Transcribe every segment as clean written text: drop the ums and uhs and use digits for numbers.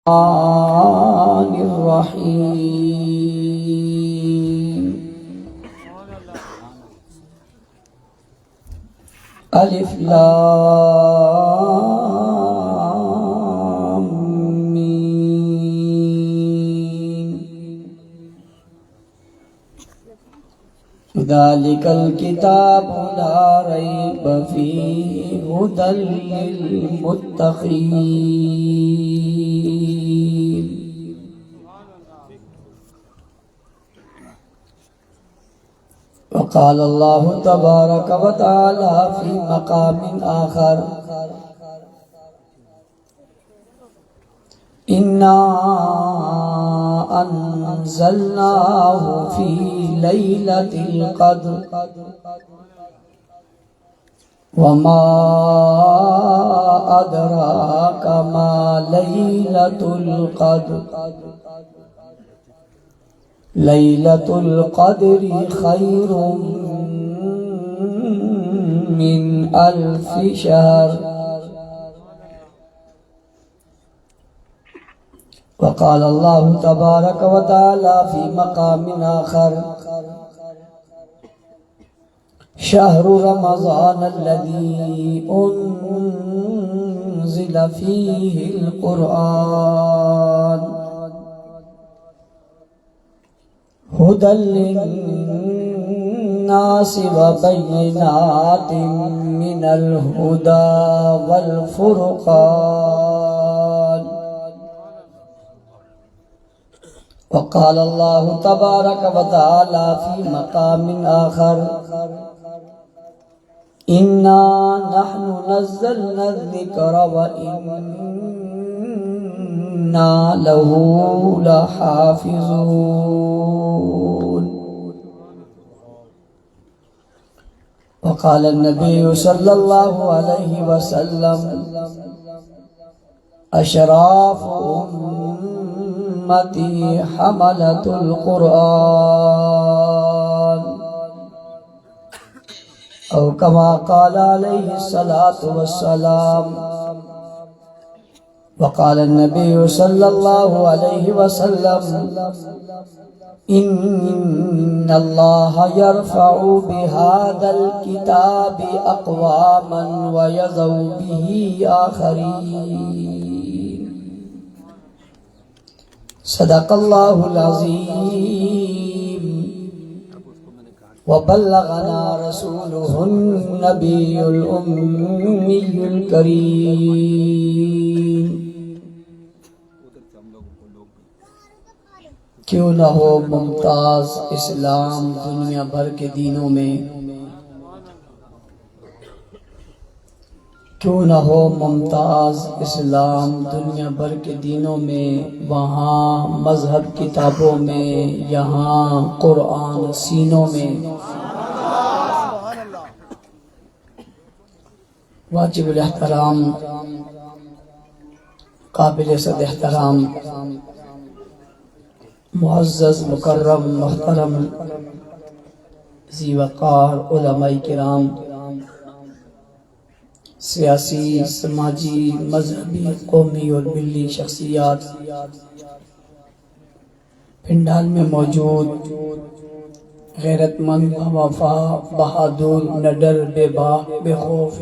الرحمن الرحیم الف لام میم ذالک الکتاب لا ریب فیہ ھدی للمتقین. وقال اللہ تبارک و تعالی فی مقام آخر انا انزلناہ فی لیلۃ القدر وما ادراک ما لیلۃ القدر لیلۃ القدر خیر من الف شہر. وقال اللہ تبارک و تعالی فی مقام آخر شہر رمضان الذی انزل فیہ القرآن ھدی للناس وبینات من الھدی والفرقان. وقال اللہ تبارک و تعالی فی مقام آخر انا نحن نزلنا الذکر وإنا له لحافظون. وقال النبی صلی اللہ علیہ وسلم اشراف امتی حملۃ القرآن او کما قال علیہ الصلاۃ والسلام. وقال النبی صلی اللہ علیہ وسلم ان اللہ یرفع بہذا الکتاب اقواما ویضع بہ آخرین. صدق اللہ العظیم وبلغنا رسولہ النبی الأمی الکریم. کیوں نہ ہو ممتاز اسلام دنیا بھر کے دینوں میں، کیوں نہ ہو ممتاز اسلام دنیا بھر کے دینوں میں، وہاں مذہب کتابوں میں، یہاں قرآن سینوں میں. واجب الاحترام، قابل صد احترام، معزز مکرم محترم ذی وقار علماء کرام، سیاسی، سماجی، مذہبی، قومی اور ملی شخصیات، پنڈال میں موجود غیرت مند، باوفا، بہادر، نڈر، بے باک، بے خوف،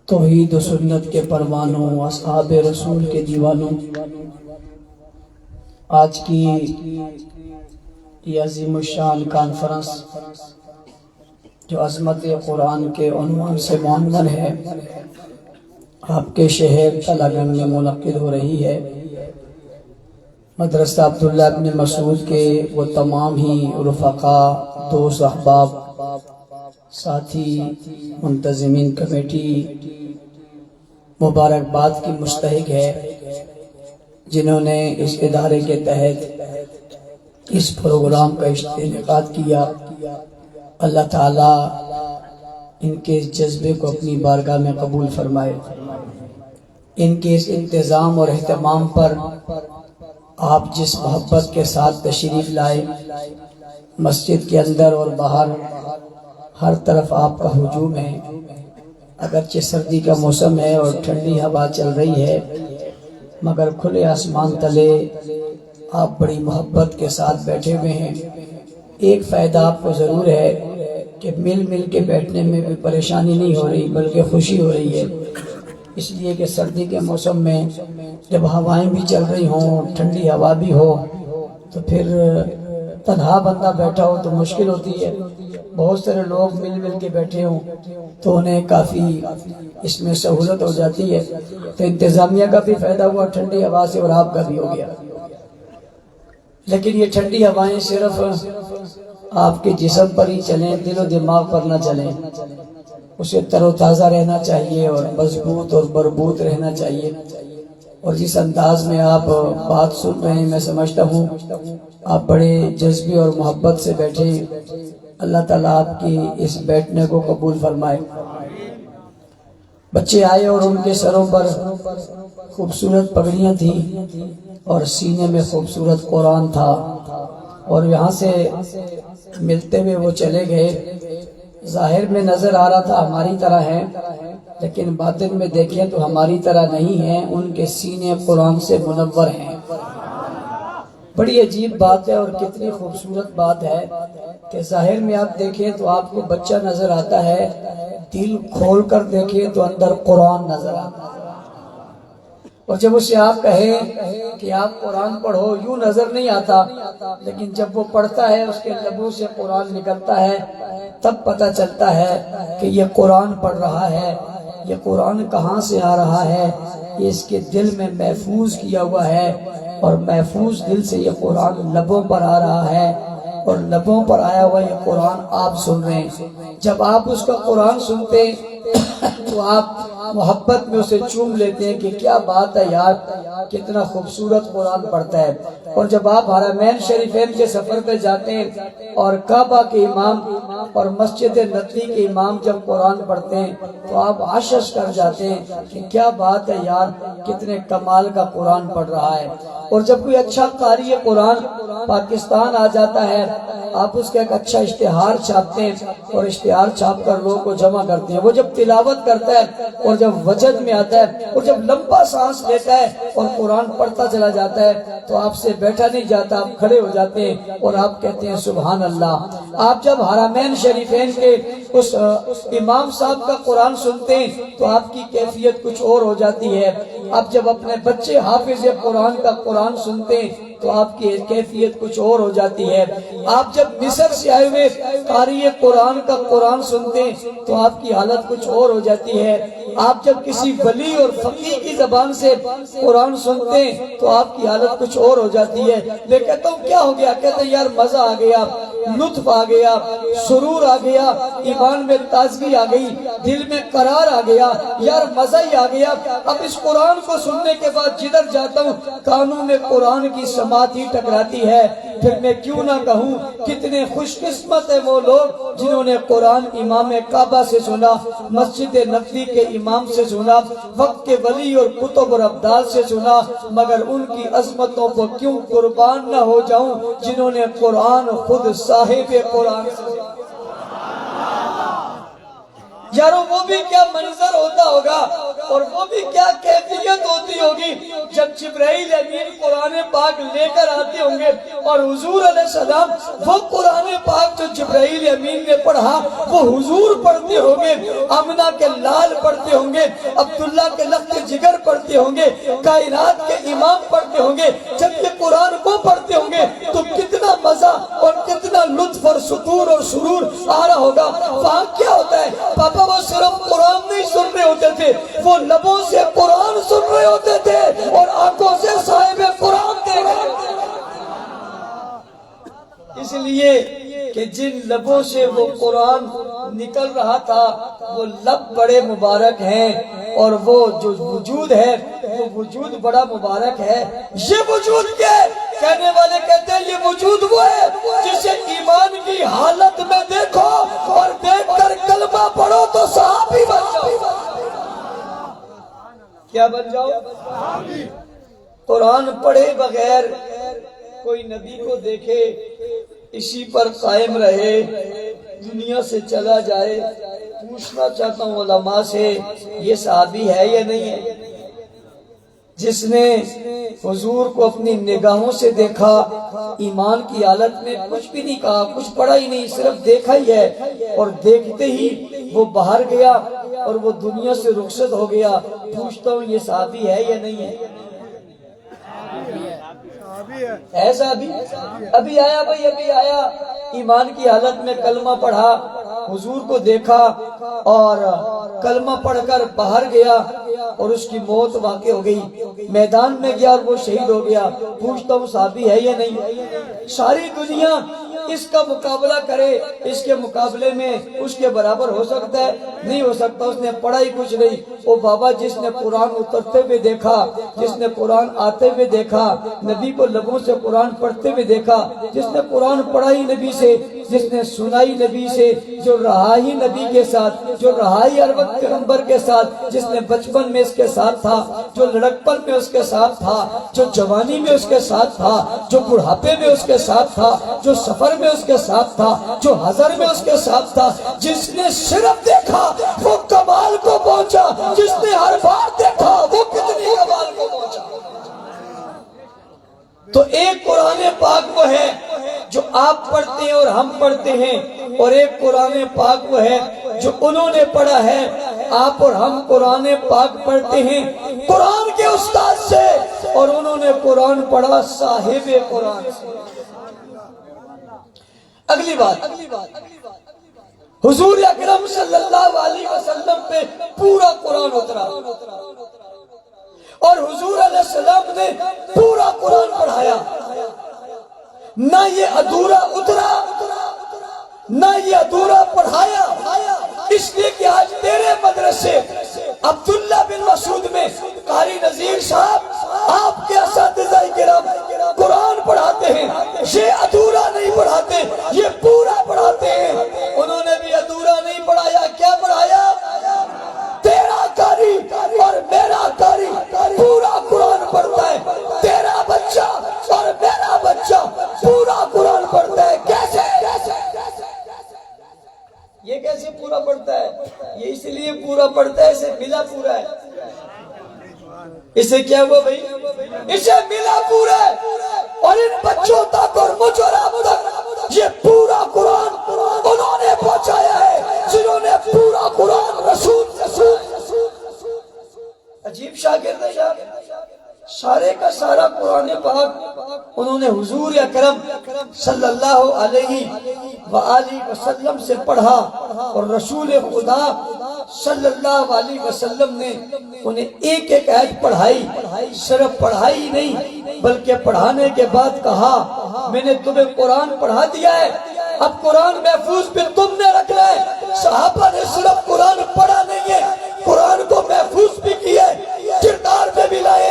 توحید و سنت کے پروانوں، اصحاب رسول کے دیوانوں، آج کی یہ عظیم الشان کانفرنس جو عظمت قرآن کے عنوان سے معنون ہے، آپ کے شہر تلاگن میں منعقد ہو رہی ہے. مدرسہ عبداللہ ابن مسعود کے وہ تمام ہی رفقا، دوست، احباب، ساتھی، منتظمین کمیٹی مبارکباد کی مستحق ہے جنہوں نے اس ادارے کے تحت اس پروگرام کا انعقاد کیا. اللہ تعالیٰ ان کے اس جذبے کو اپنی بارگاہ میں قبول فرمائے. ان کے اس انتظام اور اہتمام پر آپ جس محبت کے ساتھ تشریف لائے، مسجد کے اندر اور باہر ہر طرف آپ کا ہجوم ہے. اگرچہ سردی کا موسم ہے اور ٹھنڈی ہوا چل رہی ہے، مگر کھلے آسمان تلے آپ بڑی محبت کے ساتھ بیٹھے ہوئے ہیں۔ ایک فائدہ آپ کو ضرور ہے کہ مل کے بیٹھنے میں بھی پریشانی نہیں ہو رہی بلکہ خوشی ہو رہی ہے، اس لیے کہ سردی کے موسم میں جب ہوائیں بھی چل رہی ہوں، ٹھنڈی ہوا بھی ہو، تو پھر تنہا بندہ بیٹھا ہو تو مشکل ہوتی ہے۔ بہت سارے لوگ مل کے بیٹھے ہوں تو انہیں کافی اس میں سہولت ہو جاتی ہے۔ تو انتظامیہ کا بھی فائدہ ہوا ٹھنڈی ہوا سے اور آپ کا بھی ہو گیا۔ لیکن یہ ٹھنڈی ہوائیں صرف آپ کے جسم پر ہی چلیں، دل و دماغ پر نہ چلیں۔ اسے تر و تازہ رہنا چاہیے اور مضبوط اور مربوط رہنا چاہیے۔ اور جس انداز میں آپ بات سن رہے ہیں، میں سمجھتا ہوں آپ بڑے جذبے اور محبت سے بیٹھے۔ اللہ تعالیٰ آپ کی اس بیٹھنے کو قبول فرمائے۔ بچے آئے اور ان کے سروں پر خوبصورت پگڑیاں تھیں اور سینے میں خوبصورت قرآن تھا، اور یہاں سے ملتے ہوئے وہ چلے گئے۔ ظاہر میں نظر آ رہا تھا ہماری طرح ہے، لیکن باطن میں دیکھیں تو ہماری طرح نہیں ہیں، ان کے سینے قرآن سے منور ہیں۔ بڑی عجیب بات ہے اور کتنی خوبصورت بات ہے کہ ظاہر میں آپ دیکھیں تو آپ کو بچہ نظر آتا ہے، دل کھول کر دیکھیں تو اندر قرآن نظر آتا ہے۔ اور جب اسے آپ کہیں کہ آپ قرآن پڑھو، یوں نظر نہیں آتا، لیکن جب وہ پڑھتا ہے اس کے لبوں سے قرآن نکلتا ہے، تب پتہ چلتا ہے کہ یہ قرآن پڑھ رہا ہے۔ یہ قرآن کہاں سے آ رہا ہے؟ یہ اس کے دل میں محفوظ کیا ہوا ہے، اور محفوظ دل سے یہ قرآن لبوں پر آ رہا ہے، اور لبوں پر آیا ہوا یہ قرآن آپ سن رہے ہیں۔ جب آپ اس کا قرآن سنتے تو آپ محبت میں اسے چوم لیتے ہیں کہ کیا بات ہے یار، کتنا خوبصورت قرآن پڑھتا ہے۔ اور جب آپ حرمین شریفین کے سفر پہ جاتے ہیں اور کعبہ کے امام اور مسجد نبوی کے امام جب قرآن پڑھتے ہیں تو آپ عشش کر جاتے ہیں کہ کیا بات ہے یار، کتنے کمال کا قرآن پڑھ رہا ہے۔ اور جب کوئی اچھا قاری قرآن پاکستان آ جاتا ہے، آپ اس کا ایک اچھا اشتہار چھاپتے ہیں اور اشتہار چھاپ کر لوگوں کو جمع کرتے ہیں۔ وہ جب تلاوت کرتا ہے اور جب وجد میں آتا ہے اور جب لمبا سانس لیتا ہے اور قرآن پڑھتا چلا جاتا ہے تو آپ سے بیٹھا نہیں جاتا، آپ کھڑے ہو جاتے ہیں اور آپ کہتے ہیں سبحان اللہ۔ آپ جب حرمین شریفین کے اس امام صاحب کا قرآن سنتے ہیں تو آپ کی کیفیت کچھ اور ہو جاتی ہے۔ آپ جب اپنے بچے حافظ قرآن کا قرآن سنتے ہیں تو آپ کی کیفیت کچھ اور ہو جاتی ہے۔ آپ جب مصر سے آئے ہوئے قاری قرآن کا قرآن سنتے ہیں تو آپ کی حالت کچھ اور ہو جاتی ہے۔ آپ جب کسی ولی اور فقیہ کی زبان سے قرآن سنتے ہیں تو آپ کی حالت کچھ اور ہو جاتی ہے۔ میں کہتا ہوں کیا ہو گیا؟ کہتے ہیں یار مزہ آ گیا، لطف آ گیا، سرور آ گیا، ایمان میں تازگی آ گئی، دل میں قرار آ گیا، یار مزہ ہی آ گیا۔ اب اس قرآن کو سننے کے بعد جدھر جاتا ہوں کانوں میں قرآن کی سماعت ہی ٹکراتی ہے۔ پھر میں کیوں نہ کہوں کتنے خوش قسمت ہیں وہ لوگ جنہوں نے قرآن امام کعبہ سے سنا، مسجد نبوی کے امام سے سنا، وقت کے ولی اور کتب اور ابدال سے سنا، مگر ان کی عظمتوں کو کیوں قربان نہ ہو جاؤں جنہوں نے قرآن خود صاحب قرآن سے سنا۔ یارو وہ بھی کیا منظر ہوتا ہوگا اور وہ بھی کیا کیفیت ہوتی ہوگی جب جبرائیل امین قرآن پاک لے کر آتے ہوں گے اور حضور علیہ السلام وہ قرآن پاک جو جبرائیل امین نے پڑھا وہ حضور پڑھتے ہوں گے، آمنہ کے لال پڑھتے ہوں گے، عبداللہ کے لخت جگر پڑھتے ہوں گے، کائنات کے امام پڑھتے ہوں گے۔ جب یہ قرآن وہ پڑھتے ہوں گے تو کتنا مزہ اور کتنا لطف اور سکون اور سرور آ رہا ہوگا۔ وہاں کیا ہوتا ہے؟ پاپا وہ صرف قرآن نہیں سن رہے ہوتے تھے، وہ لبوں سے قرآن سن رہے ہوتے تھے اور آنکھوں سے صاحب قرآن دیکھ رہے ہوتے تھے۔ اس لیے کہ جن لبوں سے وہ قرآن نکل رہا تھا وہ لب بڑے مبارک ہیں، اور وہ جو وجود ہے وہ وجود بڑا مبارک ہے۔ یہ وجود کیا ہے؟ کہنے والے کہتے ہیں یہ وجود وہ ہے جسے ایمان کی حالت میں دیکھو اور دیکھ کر کلمہ پڑھو تو صحابی بن جاؤ۔ کیا بن جاؤ؟ قرآن پڑھے بغیر کوئی نبی کو دیکھے، اسی پر قائم رہے، دنیا سے چلا جائے۔ پوچھنا چاہتا ہوں علماء سے، یہ صحابی ہے یا نہیں ہے؟ جس نے حضور کو اپنی نگاہوں سے دیکھا، ایمان کی حالت میں کچھ بھی نہیں کہا، کچھ پڑھا ہی نہیں، صرف دیکھا ہی ہے، اور دیکھتے ہی وہ باہر گیا اور وہ دنیا سے رخصت ہو گیا۔ پوچھتا ہوں یہ صحابی ہے یا نہیں ہے؟ ہے صحابی؟ ابھی آیا بھائی، ابھی آیا، ایمان کی حالت میں کلمہ پڑھا، حضور کو دیکھا اور کلمہ پڑھ کر باہر گیا اور اس کی موت واقع ہو گئی، میدان میں گیا اور وہ شہید ہو گیا۔ پوچھتا ہوں صحابی ہے یا نہیں؟ ساری دنیا اس کا مقابلہ کرے، اس کے مقابلے میں اس کے برابر ہو سکتا ہے؟ نہیں ہو سکتا، اس نے پڑھا ہی کچھ نہیں۔ وہ بابا جس نے قرآن اترتے ہوئے دیکھا، جس نے قرآن آتے ہوئے دیکھا، نبی کو لبوں سے قرآن پڑھتے ہوئے دیکھا، جس نے قرآن پڑھائی نبی سے، جس نے سنائی نبی سے، جو رہا ہی نبی کے ساتھ، جو رہا ہی ہر وقت پیغمبر کے ساتھ، جس نے بچپن میں اس کے ساتھ تھا، جو لڑکپن میں اس کے ساتھ تھا، جو جوانی میں اس کے ساتھ تھا، جو بڑھاپے میں اس کے ساتھ تھا، جو سفر میں اس کے ساتھ تھا، جو حضر میں اس کے ساتھ تھا، جس نے صرف دیکھا وہ کمال کو پہنچا، جس نے ہر بار دیکھا وہ کتنی کمال کو پہنچا۔ تو ایک قرآن پاک وہ ہے جو آپ پڑھتے ہیں اور ہم پڑھتے ہیں، اور ایک قرآن پاک وہ ہے جو انہوں نے پڑھا ہے، آپ اور ہم قرآن پاک پڑھتے ہیں قرآن کے استاد سے، اور انہوں نے قرآن پڑھا صاحب قرآن سے۔ اگلی بات، حضور اکرم صلی اللہ علیہ وسلم پہ پورا قرآن اترا، اور حضور علیہ السلام نے پورا قرآن پڑھایا، نہ یہ ادھورا اترا نہ یہ ادھورا پڑھایا، اس لیے کہ آج تیرے مدرسے عبداللہ بن مسعود میں قاری نذیر صاحب آپ کے اساتذہ کرام قرآن پڑھاتے ہیں، یہ ادھورا نہیں پڑھاتے، یہ پورا پڑھاتے ہیں۔ انہوں نے بھی ادھورا نہیں پڑھایا، کیا پڑھایا؟ تیرا قاری اور میرا قاری پورا قرآن پڑھتا ہے، تیرا بچہ اور میرا بچہ پورا قرآن پڑھتا ہے۔ کیسے؟ یہ کیسے پورا پڑھتا ہے؟ یہ اس لیے پورا پڑھتا ہے، اسے ملا پورا ہے۔ اسے کیا ہوا بھائی؟ اسے ملا پورا ہے، اور ان بچوں تک اور مجرم تک یہ پورا قرآن انہوں نے پہنچایا ہے جنہوں نے پورا قرآن رسول عجیب شاگرد ہے یار، سارے کا سارا قرآن پاک انہوں نے حضور اکرم صلی اللہ علیہ وآلہ وسلم سے پڑھا، اور رسول خدا صلی اللہ علیہ وسلم نے انہیں ایک ایک آیت پڑھائی، صرف پڑھائی نہیں بلکہ پڑھانے کے بعد کہا میں نے تمہیں قرآن پڑھا دیا ہے، اب قرآن محفوظ پہ تم نے رکھنا ہے۔ صحابہ نے صرف قرآن پڑھا نہیں ہے، قرآن کو محفوظ بھی کیا ہے، کردار میں بھی لائے،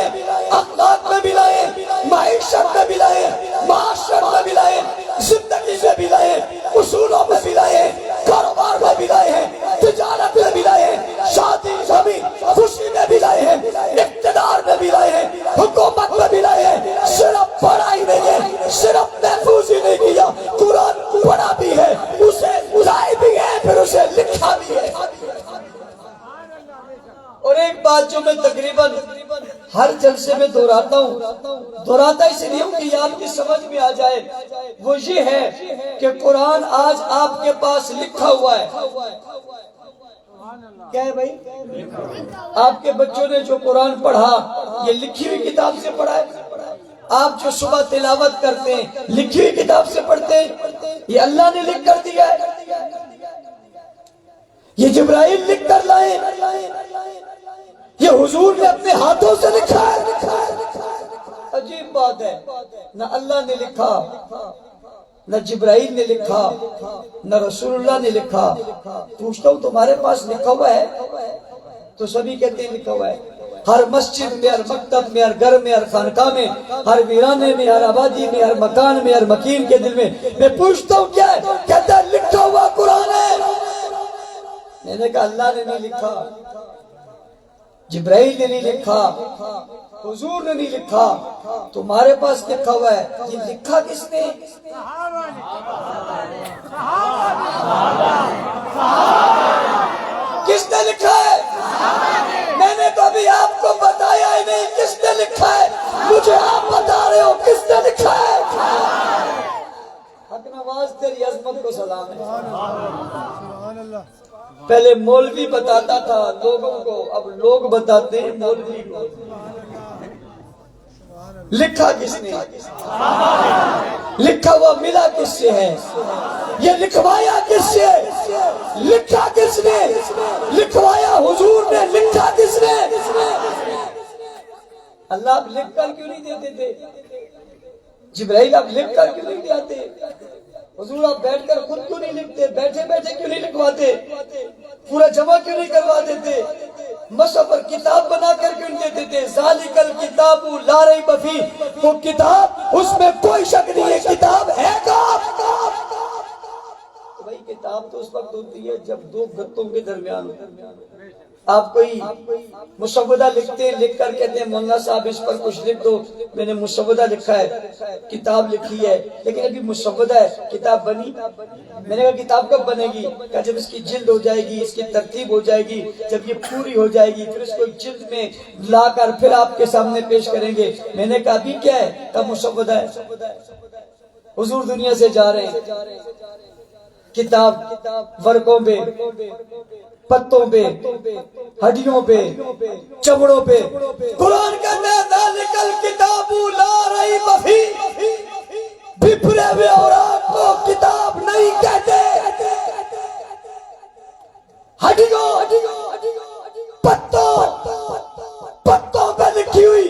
اخلاق میں بھی لائے، معیشت میں بھی لائے، معاشرت میں بھی لائے، زندگی میں بھی لائے، اصولوں میں بھی لائے، کاروبار میں بھی لائے ہیں، تجارت میں بھی لائے ہیں، شادی میں خوشی میں بھی لائے ہیں، اقتدار میں بھی لائے ہیں، حکومت میں بھی لائے ہیں۔ صرف پڑھا ہی نہیں ہے، صرف محفوظ ہی نہیں کیا، قرآن پڑھا بھی ہے، اسے لائے بھی ہے، پھر اسے لکھا بھی ہے۔ اور ایک بات جو میں تقریباً ہر جلسے میں دہراتا ہوں، دہراتا اس لیے ہوں کہ یہ آپ کی سمجھ میں آ جائے، وہ یہ ہے کہ قرآن آج آپ کے پاس لکھا ہوا ہے۔ کیا ہے بھائی؟ آپ کے بچوں نے جو قرآن پڑھا یہ لکھی ہوئی کتاب سے پڑھا ہے؟ آپ جو صبح تلاوت کرتے ہیں لکھی ہوئی کتاب سے پڑھتے ہیں؟ یہ اللہ نے لکھ کر دیا ہے، یہ جبرائیل لکھ کر لائے، یہ حضور نے اپنے ہاتھوں سے لکھا ہے۔ عجیب بات ہے، نہ اللہ نے لکھا، نہ جبرائیل نے لکھا، نہ رسول اللہ نے لکھا۔ پوچھتا ہوں تمہارے پاس لکھا ہوا ہے؟ تو سبھی کہتے ہیں لکھا ہوا ہے، ہر مسجد میں، ہر مکتب میں، ہر گھر میں، ہر خانقاہ میں، ہر ویرانے میں، ہر آبادی میں، ہر مکان میں، ہر مکین کے دل میں۔ میں پوچھتا ہوں کیا ہے؟ کہتا ہے لکھا ہوا قرآن ہے۔ میں نے کہا اللہ نے نہیں لکھا، جبرائیل نے نہیں لکھا، حضور نے نہیں لکھا، تمہارے پاس لکھا ہوا ہے۔ یہ لکھا کس نے؟ کس نے لکھا ہے؟ میں نے کبھی آپ کو بتایا ہی نہیں کس نے لکھا ہے، مجھے آپ بتا رہے ہو کس نے لکھا ہے۔ حق نواز تیری عظمت کو سلام ہے۔ پہلے مولوی بتاتا تھا لوگوں کو، اب لوگ بتاتے ہیں مولوی کو۔ لکھا کس نے؟ لکھا ہوا ملا کس سے ہے؟ یہ لکھوایا کس سے؟ لکھا کس نے؟ لکھوایا حضور نے، لکھا کس نے؟ اللہ آپ لکھ کر کیوں نہیں دیتے تھے؟ جبرائیل آپ لکھ کر کیوں نہیں آتے؟ حضور آپ بیٹھ کر خود کیوں نہیں لکھتے؟ بیٹھے بیٹھے کیوں نہیں لکھواتے؟ پورا جمع کیوں نہیں کروا دیتے؟ مصحف پر کتاب بنا کر کیوں نہیں دیتے تھے؟ ذالک الکتاب لا ریب فیہ، وہ کتاب اس میں کوئی شک نہیں ہے، کتاب ہے بھائی کتاب تو اس وقت ہوتی ہے جب دو گتوں کے درمیان آپ کوئی مسودہ لکھتے ہیں، لکھ کر کہتے ہیں مولانا صاحب اس پر کچھ لکھ دو، میں نے مسودہ لکھا ہے، کتاب لکھی ہے، لیکن ابھی مسودہ ہے، کتاب بنی؟ میں نے کہا کتاب کب بنے گی؟ کہا جب اس کی جلد ہو جائے گی، اس کی ترتیب ہو جائے گی، جب یہ پوری ہو جائے گی پھر اس کو جلد میں لا کر پھر آپ کے سامنے پیش کریں گے۔ میں نے کہا ابھی کیا ہے؟ کب مسودہ ہے؟ حضور دنیا سے جا رہے ہیں، کتاب ورقوں پہ، پتوں پہ، ہڈیوں پہ، چمڑوں پہ، قرآن کہتا ہے ذالک الکتاب لا ریب فیہ، بپھرے ہوئے اوراق کو کتاب نہیں کہتے۔ ہڈیوں، پتوں پہ لکھی ہوئی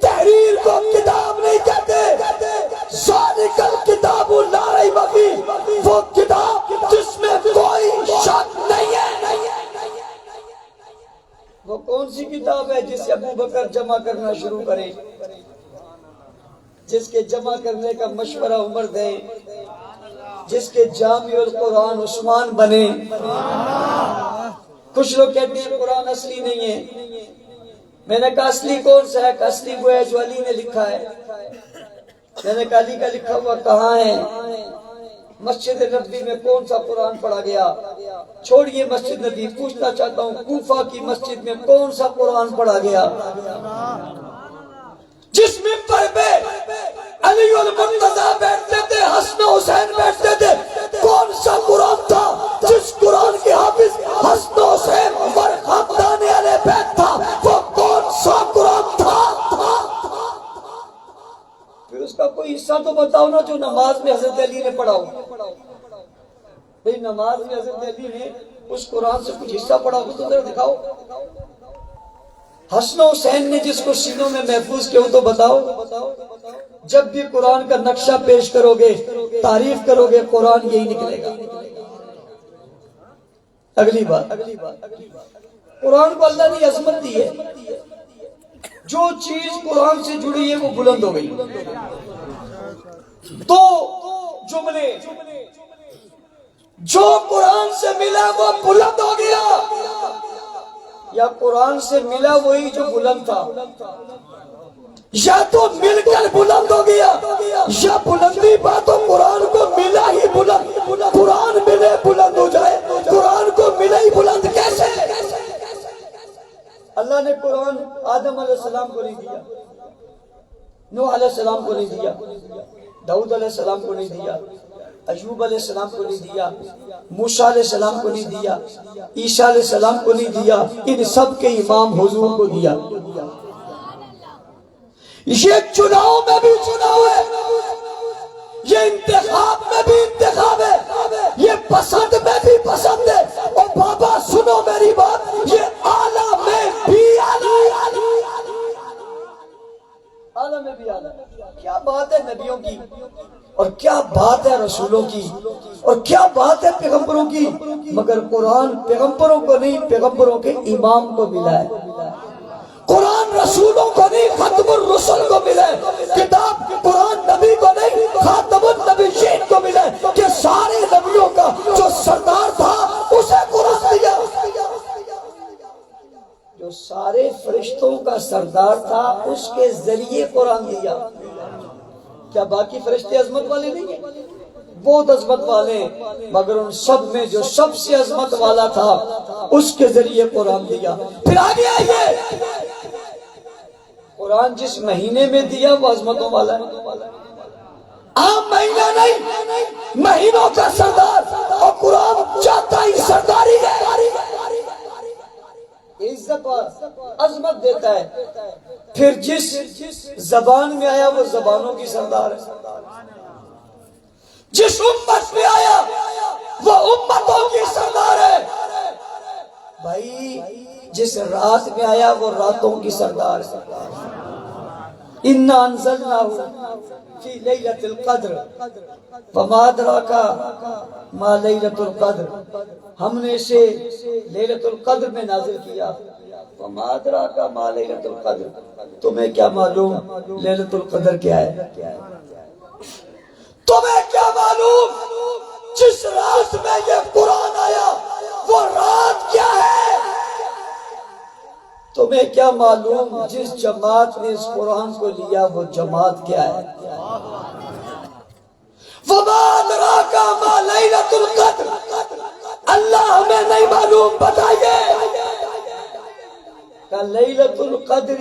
تحریر کو کتاب نہیں کہتے۔ ذالک الکتاب لا ریب فیہ، وہ کتاب جس میں کوئی شک نہیں ہے۔ وہ کون سی کتاب ہے جسے ابو بکر جمع کرنا شروع کرے، جس کے جمع کرنے کا مشورہ عمر دے، جس کے جامع القرآن عثمان بنے؟ کچھ لوگ کہتے ہیں قرآن اصلی نہیں ہے۔ میں نے کہا اصلی کون سا ہے؟ کہ اصلی وہ ہے جو علی نے لکھا ہے۔ میں نے کہا علی کا لکھا ہوا کہاں ہے؟ مسجد نبوی میں کون سا قرآن پڑھا گیا؟ چھوڑیے مسجد نبوی، پوچھنا چاہتا ہوں کوفہ کی مسجد میں کون سا قرآن پڑھا گیا؟ جس منبر پہ علی المرتضیٰ بیٹھتے تھے، حسن و حسین بیٹھتے تھے، کون سا قرآن تھا جس قرآن کے حافظ حسن و حسین اور خاندان اہل بیت تھا؟ وہ کون سا قرآن تھا؟ پھر اس کا کوئی حصہ تو بتاؤ نا جو نماز میں حضرت علی نے پڑھا ہو۔ بھئی نماز میں حضرت علی نے اس قرآن سے کچھ حصہ پڑھا ہو تو ذرا دکھاؤ۔ حسن و حسین نے جس کو سینوں میں محفوظ کیا ہو تو بتاؤ۔ جب بھی قرآن کا نقشہ پیش کرو گے، تعریف کرو گے، قرآن یہی نکلے گا۔ اگلی بات، قرآن کو اللہ نے عظمت دی ہے، جو چیز قرآن سے جڑی ہے وہ بلند ہو گئی۔ دو جملے جو قرآن سے ملا وہ بلند ہو گیا، یا قرآن سے ملا وہی جو بلند تھا؟ یا تو مل کر بلند ہو گیا، یا بلندی باتوں قرآن کو ملا ہی بلند، قرآن ملے بلند ہو جائے، قرآن کو ملے ہی بلند کیسے؟ اللہ نے قرآن آدم علیہ السلام کو نہیں دیا، نوح علیہ السلام کو نہیں دیا، داؤد علیہ السلام کو نہیں دیا، ایوب علیہ السلام کو نہیں دیا، موسیٰ علیہ السلام کو نہیں دیا، عیسیٰ علیہ السلام کو نہیں دیا، ان سب کے امام حضور کو دیا۔ یہ چناؤ میں بھی چناؤ ہے، یہ انتخاب میں بھی انتخاب ہے، یہ پسند میں بھی پسند ہے۔ اور بابا سنو میری بات، یہ اعلیٰ میں بھی اعلیٰ ہے، اعلیٰ میں بھی اعلیٰ۔ کیا بات ہے نبیوں کی، اور کیا بات ہے رسولوں کی، اور کیا بات ہے پیغمبروں کی، مگر قرآن پیغمبروں کو نہیں، پیغمبروں کے امام کو ملا ہے۔ قرآن رسولوں کو نہیں، ختم الرسل کو ملا ہے۔ کتاب قرآن نبی کو نہیں، خاتم النبیین کو ملا ہے، کہ سارے نبیوں کا جو سردار تھا اسے قرآن دیا، جو سارے فرشتوں کا سردار تھا اس کے ذریعے قرآن دیا۔ کیا باقی فرشتے عظمت والے نہیں ہیں؟ بہت عظمت والے، مگر ان سب میں جو سب سے عظمت والا تھا اس کے ذریعے قرآن دیا۔ پھر آگے آئیے، قرآن جس مہینے میں دیا وہ عظمتوں والا ہے، عام مہینہ نہیں، مہینوں کا سردار، اور قرآن چاہتا ہی سرداری ہے، عزت اور عظمت دیتا ہے۔ پھر جس زبان میں آیا وہ زبانوں کی سردار ہے، جس امت میں آیا وہ امتوں کی سردار ہے، بھائی جس رات میں آیا وہ راتوں کی سردار ہے۔ اِنَّا أَنزَلْنَاهُ فِي لَيْلَةِ الْقَدْرِ وَمَا أَدْرَاكَ مَا لَيْلَةُ الْقَدْرِ، ہم نے اسے لیلۃ القدر میں نازل کیا۔ وَمَا أَدْرَاكَ مَا لَيْلَةُ الْقَدْرِ، تمہیں کیا معلوم لیلۃ القدر کیا ہے؟ تمہیں کیا معلوم جس رات میں یہ قرآن آیا وہ رات کیا ہے؟ تمہیں کیا معلوم جس جماعت نے اس قرآن کو لیا وہ جماعت کیا ہے؟ وَمَا أَدْرَاكَ مَا لَيْلَةُ الْقَدْرِ، اللہ ہمیں نہیں معلوم، بتائیے کہ لیلۃ القدر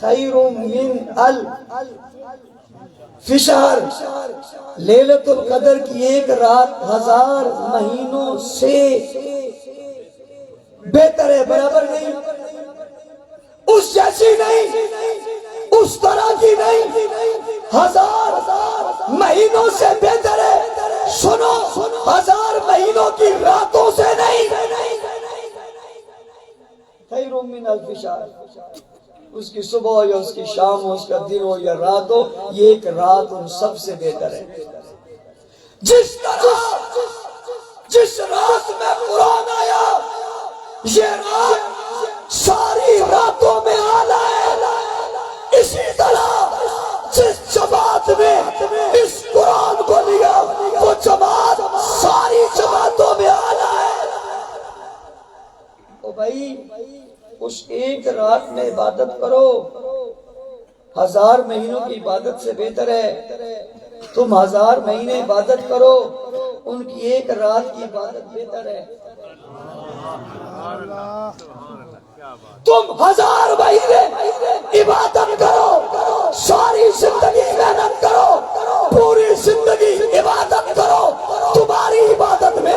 خیر من الف شہر، لیلۃ القدر کی ایک رات 1000 مہینوں سے بہتر ہے، برابر نہیں، اس جیسی نہیں، اس طرح کی نہیں، 1000 مہینوں سے بہتر ہے۔ سنو، 1000 مہینوں کی راتوں سے نہیں، خیر من الف شہر، اس کی صبح ہو یا اس کی شام ہو، اس کا دن ہو یا رات ہو، یہ ایک رات ان سب سے بہتر ہے۔ جس طرح جس رات میں قرآن آیا یہ رات ساری راتوں میں اعلیٰ ہے، اسی طرح جس جماعت میں اس قرآن کو لیا وہ جماعت ساری جماعتوں میں اعلیٰ ہے۔ او بھائی اس ایک رات میں عبادت کرو، 1000 مہینوں کی عبادت سے بہتر ہے۔ تم 1000 مہینے عبادت کرو، ان کی ایک رات کی عبادت بہتر ہے۔ تم 1000 مہینے عبادت کرو، ساری زندگی محنت کرو، پوری زندگی عبادت کرو، تمہاری عبادت میں،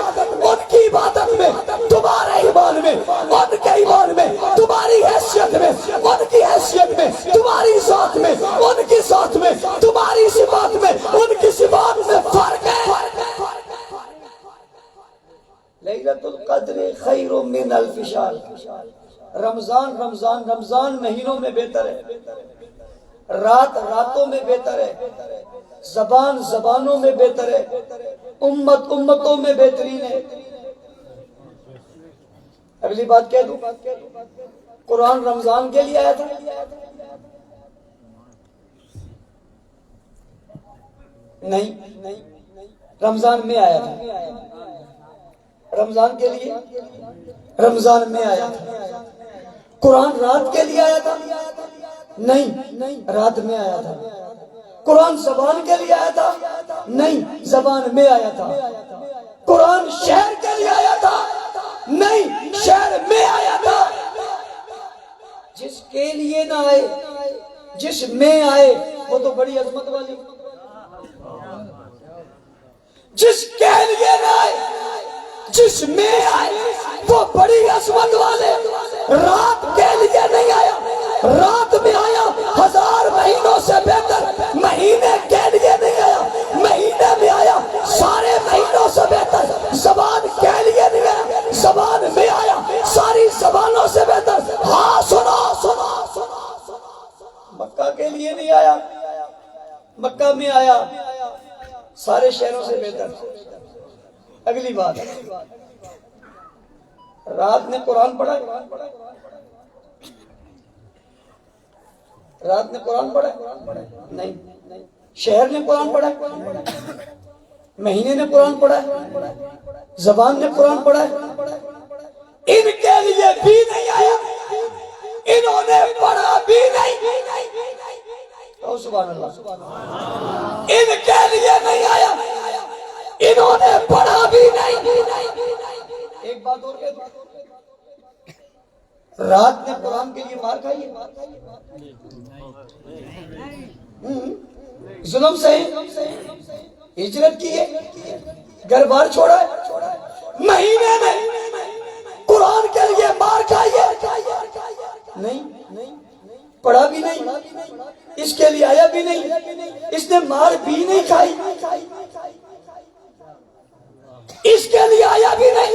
ان کی عبادت میں، تمہارے ایمان میں، ان کے ایمان میں، تمہاری حیثیت میں، ان کی حیثیت میں، تمہاری ذات میں، ان کی ذات میں، تمہاری صفات میں، ان کی صفات میں فرق ہے۔ لیلۃ القدر خیر من الف شہر، رمضان مہینوں میں بہتر ہے، راتوں میں بہتر ہے، زبانوں میں بہتر ہے، امتوں میں بہترین ہے۔ اگلی بات کہہ دوں، قرآن رمضان کے لیے آیا تھا؟ نہیں، رمضان میں آیا تھا۔ رمضان کے لیے رمضان میں آیا تھا۔ قرآن رات کے لیے آیا تھا؟ نہیں، رات میں آیا تھا۔ قرآن زبان کے لیے آیا تھا؟ نہیں، زبان میں آیا تھا۔ قرآن شہر کے لیے آیا تھا؟ نہیں، شہر میں آیا تھا۔ جس کے لیے نہ آئے، جس میں آئے وہ تو بڑی عظمت والی، جس کے لیے نہ آئے جس میں آئے وہ بڑی عظمت والے۔ رات کے لیے نہیں آیا، رات میں آیا، 1000 مہینوں سے بہتر۔ مہینے کے لیے نہیں آیا، مہینے میں آیا، سارے مہینوں سے بہتر۔ زبان کے لیے نہیں آیا، زبان میں آیا، ساری زبانوں سے بہتر۔ ہاں سنو، مکہ کے لیے نہیں آیا، مکہ میں آیا، سارے شہروں سے بہتر۔ اگلی بات، رات نے قرآن پڑھا؟ رات نے قرآن پڑھا؟ نہیں۔ شہر نے قرآن پڑھا؟ مہینے نے قرآن پڑھا؟ زبان نے قرآن پڑھا؟ ان کے لیے بھی نہیں آیا، انہوں نے پڑھا بھی نہیں، کہو سبحان اللہ. ان کے لیے نہیں آیا, انہوں نے پڑھا بھی نہیں. ایک بات اور کہتا ہوں, رات نے قرآن کے لیے مار کھائی ہے, ظلم سے ہجرت کی ہے, گھر بار چھوڑا ہے, مہینے میں قرآن کے لیے مار کھائی ہے نہیں, پڑھا بھی نہیں, اس کے لیے آیا بھی نہیں, اس نے مار بھی نہیں کھائی, اس کے لیے آیا بھی نہیں,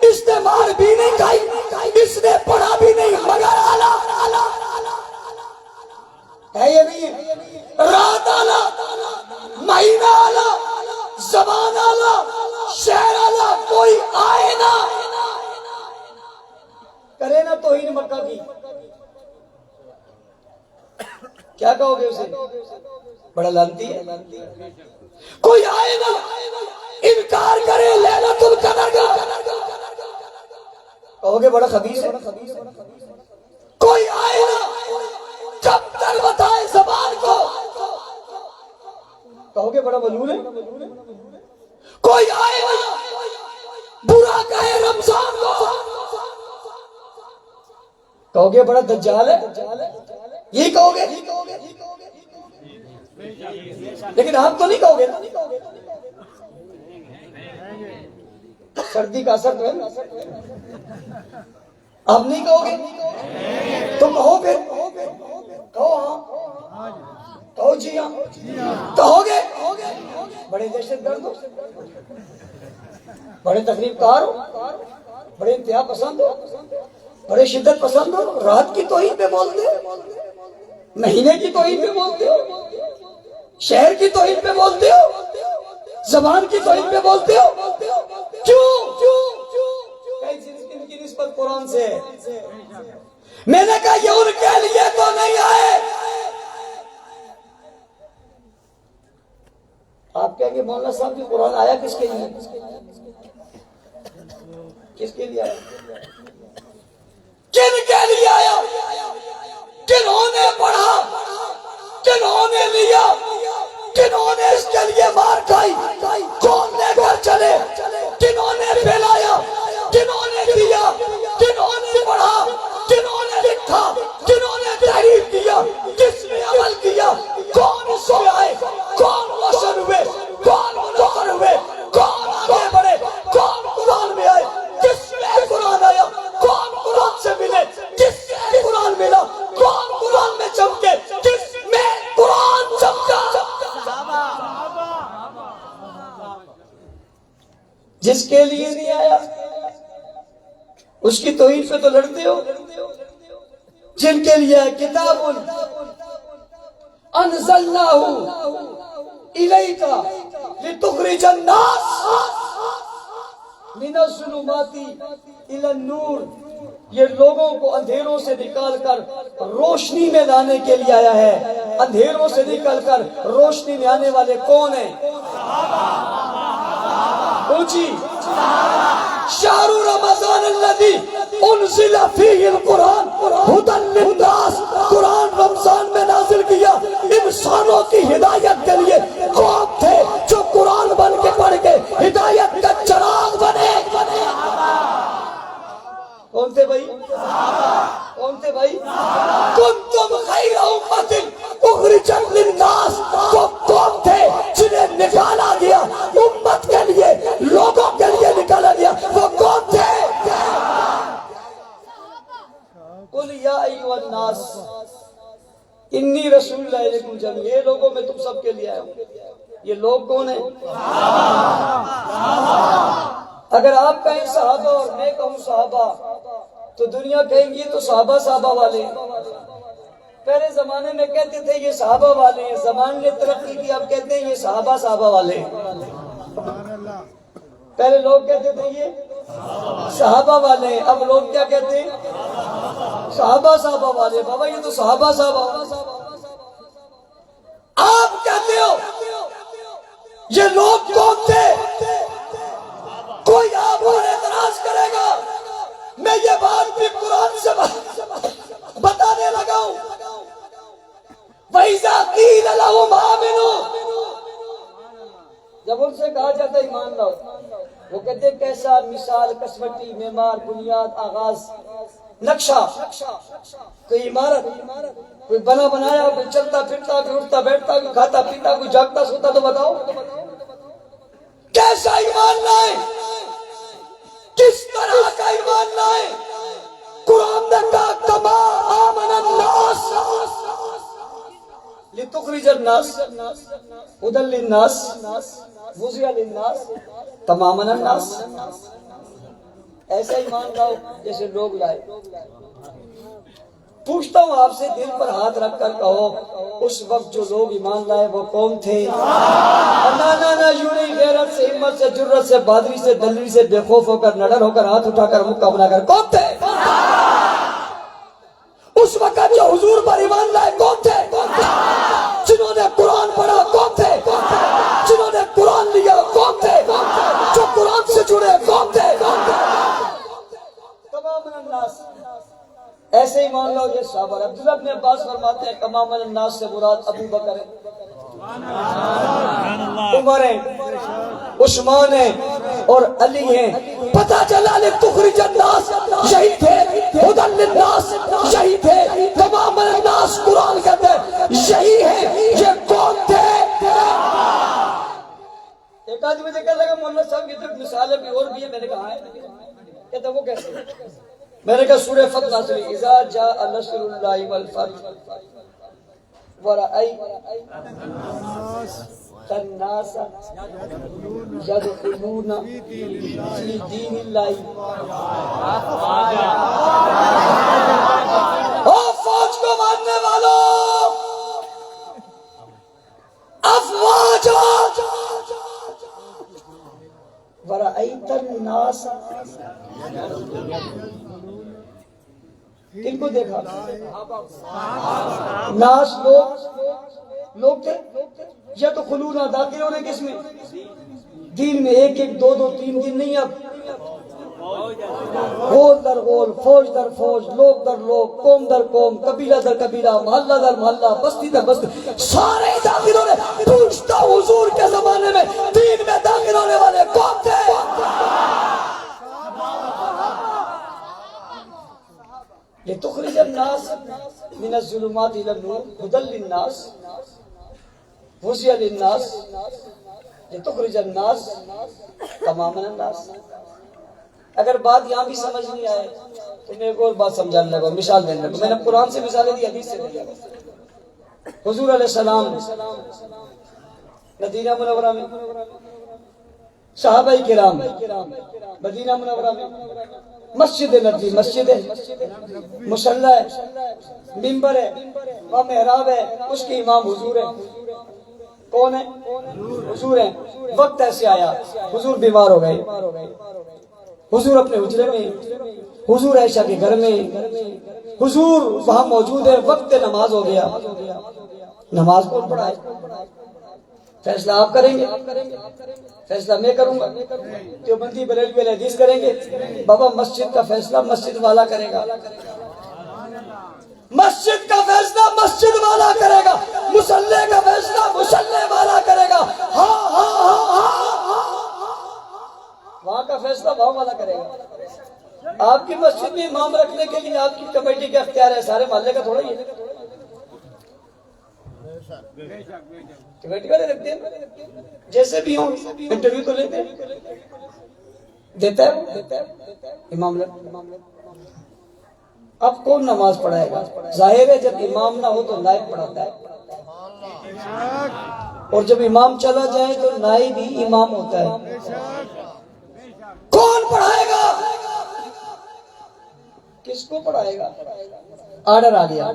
اس نے مار بھی نہیں کھائی, اس نے پڑھا بھی نہیں, مگر آلہ ہے یہ نہیں ہے. رات آلہ, مہینہ آلہ, زبان آلہ, شہر آلہ, کوئی آئے نہ کرے نا توہین مکہ کی, کیا کہو گے اسے؟ بڑا لعنتی ہے. کوئی آئے نا انکار کرے لیلۃ القدر کا, کہو گے بڑا خبیث ہے. کوئی آئے نا کب تک بتائے زبان کو, کہو گے بڑا ملعون ہے. کوئی آئے نا برا کہے رمضان کو, کہو گے بڑا دجال ہے. یہی کہو گے, لیکن آپ تو نہیں کہو گے. سردی کا اثر تو ہے, آپ نہیں کہو گے تو کہو پھر, کہو ہاں, کہو جی ہاں, کہو گے بڑے دہشت گرد ہو, بڑے تقریب کار ہو, بڑے انتہا پسند ہو, بڑے شدت پسند ہو. رات کی توہین پہ بولتے ہو, مہینے کی توہین پہ بولتے ہو, شہر کی توہین پہ بولتے ہو, زبان کی توہین پہ بولتے ہو. کیوں؟ ان کی نسبت قرآن سے ہے. میں نے کہا یہ ان کے لیے تو نہیں آئے. آپ کہیں گے مولانا صاحب کی قرآن آیا کس کے لیے, کس کے لیے آیا, کن کے لیے آیا, کنہوں نے پڑھا, کنہوں نے لیا, کنہوں نے اس کے لیے مار کھائی, کون لے کر چلے, کنہوں نے پھیلایا, کنہوں نے دیا, کنہوں نے پڑھا, کنہوں نے لکھا, کنہوں نے تحریر کیا, کس نے عمل کیا, کون اس میں آئے, کون روشن ہوئے, کون منور ہوئے, کون آگے بڑھے, کون قرآن میں آئے, کس میں قرآن آیا, کون قرآن سے ملے, کس سے قرآن ملا, کون قرآن میں چمکے, کس میں قرآن چمکا. جس کے لیے نہیں آیا اس کی توہین پہ تو لڑتے ہو. جن کے لیے کتاب انزلناہ الیک لتخرج الناس من الظلمات الی النور, یہ لوگوں کو اندھیروں سے نکال کر روشنی میں لانے کے لیے آیا ہے. اندھیروں سے نکل کر روشنی میں آنے والے کون ہیں؟ اونچی, شہر رمضان الذی انزل فیہ القرآن ھدی للناس, قرآن رمضان میں نازل کیا انسانوں کی ہدایت کے لیے. قوم تھے جو قرآن بن کے پڑھ کے ہدایت کا چراغ بنے. کون تھے بھائی, کون تھے بھائی؟ کنتم خیر امت اخرجت للناس, وہ قوم تھے جنہیں نکالا گیا امت کے لیے, لوگوں کے لیے نکالا گیا. وہ کون تھے؟ قل یا ایھا الناس انی رسول اللہ علیکم جمیعا, یہ لوگوں میں تم سب کے لیے آیا ہوں. یہ لوگ کون ہیں؟ اگر آپ کہیں صحابہ اور میں کہوں صحابہ تو دنیا کہیں گی تو صحابہ صحابہ والے ہیں. پہلے زمانے میں کہتے تھے یہ صحابہ والے ہیں, زمانے نے ترقی کی, اب کہتے ہیں یہ صحابہ صحابہ والے ہیں. پہلے لوگ کہتے تھے یہ صحابہ والے ہیں, اب لوگ کیا کہتے ہیں؟ صحابہ صحابہ والے. بابا یہ تو صحابہ صحابہ. آپ کہتے ہو یہ لوگ کون تھے؟ کوئی آپ اور اعتراض کرے گا, میں یہ بات بھی قرآن سے بتانے لگا ہوں. وَإِذَا قیل لهم آمنوا، جب ان سے کہا جاتا ایمان لاؤ، وہ کہتے کیسا مثال، کسوٹی، معمار، بنیاد، آغاز، نقشہ، کوئی عمارت، کوئی بنا بنایا، کوئی چلتا پھرتا، کوئی اٹھتا بیٹھتا، کوئی کھاتا پیتا، کوئی جاگتا سوتا، تو بتاؤ کیسا ایمان لائے، کس طرح کا ایمان لائے؟ قرآن نے کہا کما آمن الناس، لتخرج الناس ہدی للناس وضع للناس تماما الناس، ایسا ایمان لاؤ جیسے لوگ لائے۔ پوچھتا ہوں آپ سے، دل پر ہاتھ رکھ کر کہو اس وقت جو لوگ ایمان لائے وہ کون تھے؟ نہ یوں نہیں، غیرت سے، ہمت سے، جرت سے، بہادری سے، دلری سے، بے خوف ہو کر، نڈر ہو کر، ہاتھ اٹھا کر، مکہ بنا کر، کون تھے؟ اس وقت جو حضور پر ایمان لائے کون تھے؟ جنہوں نے قرآن پڑھا کون تھے؟ جنہوں نے قرآن لیا کون تھے؟ جو قرآن سے جڑے کون تھے؟ تمام الناس، ایسے ہی مان لو یہ صحابہ۔ عبداللہ بن عباس فرماتے ہیں تمام الناس سے مراد ابو بکر ہے، عمر ہے، عثمان ہے اور علی ہیں۔ پتہ چلا لتخرج الناس یہی تھے، ہدی للناس یہی تھے، تمام الناس قرآن کہتے ہیں یہی ہیں۔ یہ کون تھے؟ ایک آدمی مجھے کہتا ہے کہ مولانا صاحب یہ تو مثالیں بھی اور بھی ہیں، میں نے کہا ہے، کہتا وہ کیسے؟ میں نے کہا سورہ فتح نازل ہوئی، اذا جاء نصر اللہ والفتح ورأیت الناس يدخلون في دین اللہ۔ او فوج کو ماننے والوں، افواجا، ورأیت الناس، کن کو دیکھا؟ ناس لوگ تھے، یا تو خلونا داخل ہونے کس میں؟ دین میں، ایک ایک دو دو تین تین نہیں، اب غول در غول، فوج در فوج، لوگ در لوگ، قوم در قوم، قبیلہ در قبیلہ، محلہ در محلہ، بستی در بستی، سارے داخل ہونے۔ پوچھتا ہوں حضور کے زمانے میں دین میں داخل ہونے والے کون تھے؟ لتخرج الناس من الظلمات الى النور هدى للناس وضع للناس لتخرج الناس تماما الناس۔ اگر بات یہاں بھی سمجھ نہیں آئے تو میں ایک اور بات سمجھانے لگا، مثال دینے لگا۔ میں نے قرآن سے مثالیں دی، حدیث سے دی۔ حضور علیہ السلام مدینہ منورہ میں، صحابہ کرام مدینہ منورہ میں، مسجد نبی، مسجد مصلی ہے، منبر ہے، وہاں محراب ہے، اس کے امام حضور ہیں۔ کون ہے؟ حضور ہیں۔ وقت ایسے آیا، حضور بیمار ہو گئے، حضور اپنے حجرے میں، حضور عائشہ کے گھر میں، حضور وہاں موجود ہے، وقت نماز ہو گیا، نماز کون پڑھائے؟ فیصلہ آپ کریں گے؟ فیصلہ میں کروں گا؟ دیوبندی بریلوی والے حدیث کریں گے؟ بابا مسجد کا فیصلہ مسجد والا کرے گا، مسجد کا فیصلہ مسجد والا کرے گا، مصلی کا فیصلہ مصلی والا کرے گا۔ ہاں ہاں ہاں ہاں، وہاں کا فیصلہ وہاں والا کرے گا۔ آپ کی مسجد میں امام رکھنے کے لیے آپ کی کمیٹی کا اختیار ہے، سارے محلے کا تھوڑا ہی ہے۔ کمیٹی والے رکھتے ہیں، جیسے بھی ہوں انٹرویو تو لیتے ہیں، دیتا ہے امام۔ اب کون نماز پڑھائے گا؟ ظاہر ہے جب امام نہ ہو تو نائب پڑھاتا ہے، اور جب امام چلا جائے تو نائب ہی امام ہوتا ہے۔ کون پڑھائے گا؟ کس کو پڑھائے گا؟ آرڈر آ گیا،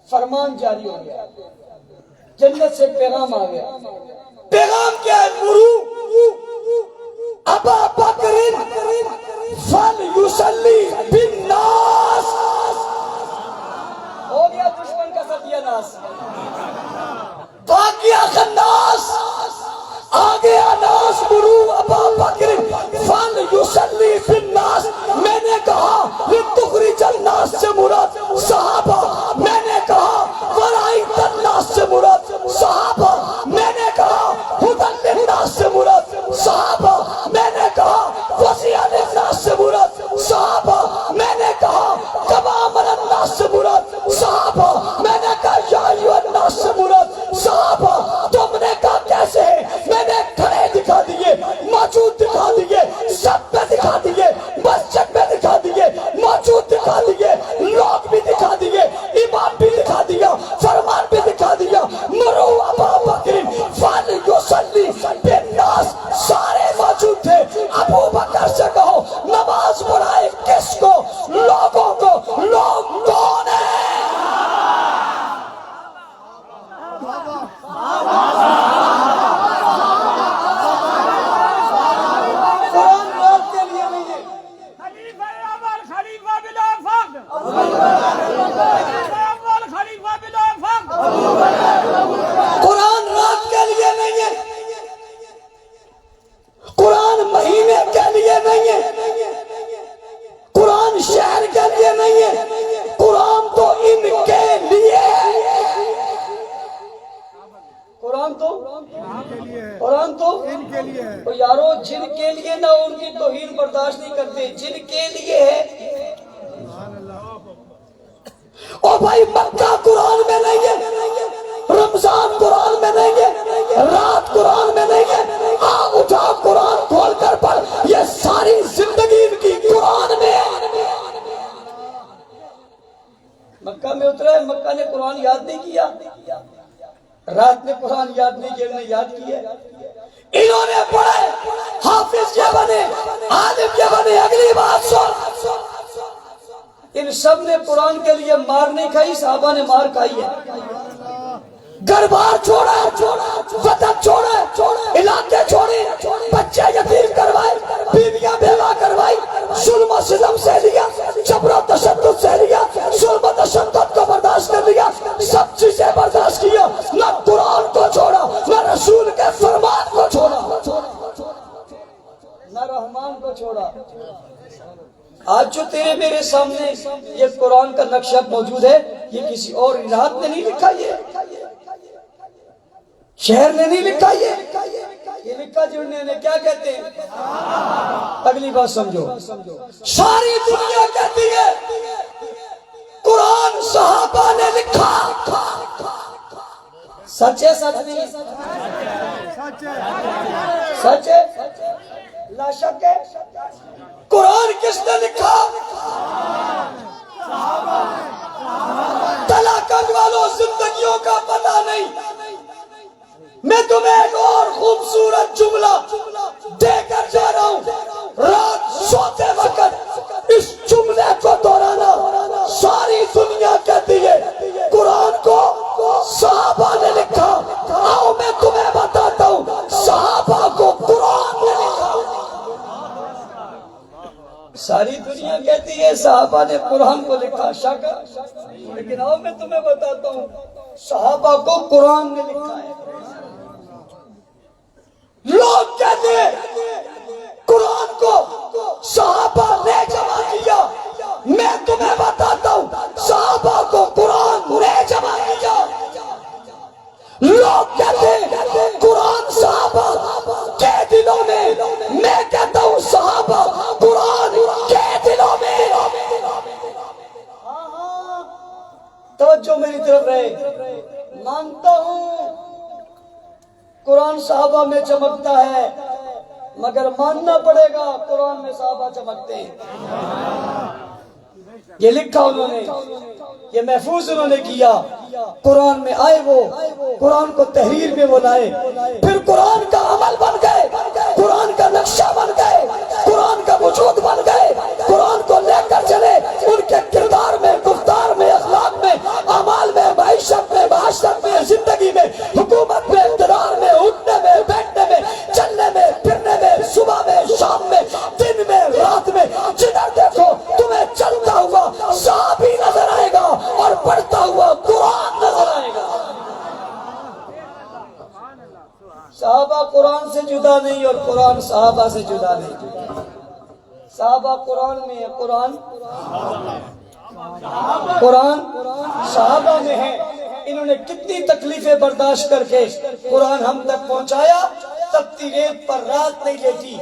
فرمان جاری ہو گیا، جنت سے پیغام آ گیا۔ پیغام کیا ہے؟ مرو ابا بکر فلیصلی بالناس۔ ہو گیا دشمن کا ستیہ ناس، باقی خناس، آگے ناس۔ مرو ابا بکر فلیصلی بالناس۔ میں نے کہا لتخرج الناس سے مراد صحابہ، میں نے کہا ورائت تو یارو جن کے لیے نہ ان کی توہین برداشت نہیں کرتے، جن کے لیے ہے او بھائی مکہ قرآن میں نہیں ہے، رمضان قرآن میں نہیں ہے، رات قرآن میں نہیں ہے، آگ اٹھا قرآن کھول کر پڑھ، یہ ساری زندگی ان کی قرآن میں ہے۔ مکہ میں اترا ہے، مکہ نے قرآن یاد نہیں کیا، رات نے قرآن یاد نہیں کیا، انہیں یاد کیا ہے۔ انہوں نے پڑھے، حافظ یہ بنے، عالم یہ بنے، اگلی بات سن، ان سب نے قرآن کے لیے مار نہیں کھائی، صحابہ نے مار کھائی ہے۔ گھر بار چھوڑا، وطن چھوڑے، علاقے چھوڑے، بچے یتیم کروائے، بیویاں بیوہ کروائی، ظلم و ستم سے لیا، جبر و تشدد سے لیا، ظلم و تشدد کو برداشت کر لیا، سب چیزیں برداشت کیا، نہ قرآن کو چھوڑا، نہ رسول کے فرمان کو چھوڑا، نہ رحمان کو چھوڑا۔ آج جو تیرے میرے سامنے یہ قرآن کا نقشہ موجود ہے، یہ کسی اور رات نے نہیں لکھا، یہ شہر نے نہیں لکھا، یہ لکھا جڑنے نے کیا کہتے ہیں؟ اگلی بات سمجھو، ساری دنیا کہتی ہے قرآن صحابہ نے لکھا، سچ ہے سچ نہیں؟ سچ ہے، لا شک ہے۔ قرآن کس نے لکھا؟ تلاقت والوں زندگیوں کا پتہ نہیں، میں تمہیں ایک اور خوبصورت جملہ دے کر جا رہا ہوں، رات سوتے وقت اس جملے کو دہرانا۔ ساری دنیا کہتی ہے قرآن کو صحابہ نے لکھا، آؤ میں تمہیں بتاتا ہوں صحابہ کو قرآن نے لکھا۔ ساری دنیا کہتی ہے صحابہ نے قرآن کو لکھا، شک، لیکن آؤ میں تمہیں بتاتا ہوں صحابہ کو قرآن نے لکھا ہے۔ لوگ کہتے ہیں قرآن کو صحابہ نے جمع کیا، میں تمہیں بتاتا ہوں صحابہ کو قرآن نے جمع کیا۔ لوگ کہتے ہیں قرآن صحابہ کے دلوں میں، میں کہتا ہوں صحابہ قرآن کے دلوں میں۔ توجہ میری طرف رہے، مانتا ہوں قرآن صحابہ میں چمکتا ہے، مگر ماننا پڑے گا قرآن میں صحابہ چمکتے ہیں۔ یہ لکھا انہوں نے، یہ محفوظ انہوں نے کیا، قرآن میں آئے وہ، قرآن کو تحریر میں وہ لائے، پھر قرآن کا عمل بن گئے، قرآن کا نقشہ بن گئے، قرآن کا وجود بن گئے، قرآن کو لے کر چلے، ان کے کردار میں، گفتار میں، اخلاق میں، اعمال میں، معیشت میں، معاشرت میں، زندگی میں، حکومت میں، اقتدار میں، اٹھنے میں، بیٹھنے میں، چلنے میں، پھرنے میں، صبح میں، شام میں، دن میں، رات میں، جدھر دیکھو تمہیں چلتا ہوا صحابی نظر آئے گا اور پڑھتا ہوا قرآن نظر آئے گا۔ صحابہ قرآن سے جدا نہیں اور قرآن صحابہ سے جدا نہیں۔ صحابہ قرآن میں ہے، قرآن صحابہ میں ہے۔ انہوں نے کتنی تکلیفیں برداشت کر کے قرآن ہم تک پہنچایا۔ تپتی ریت پر رات نہیں لیٹی،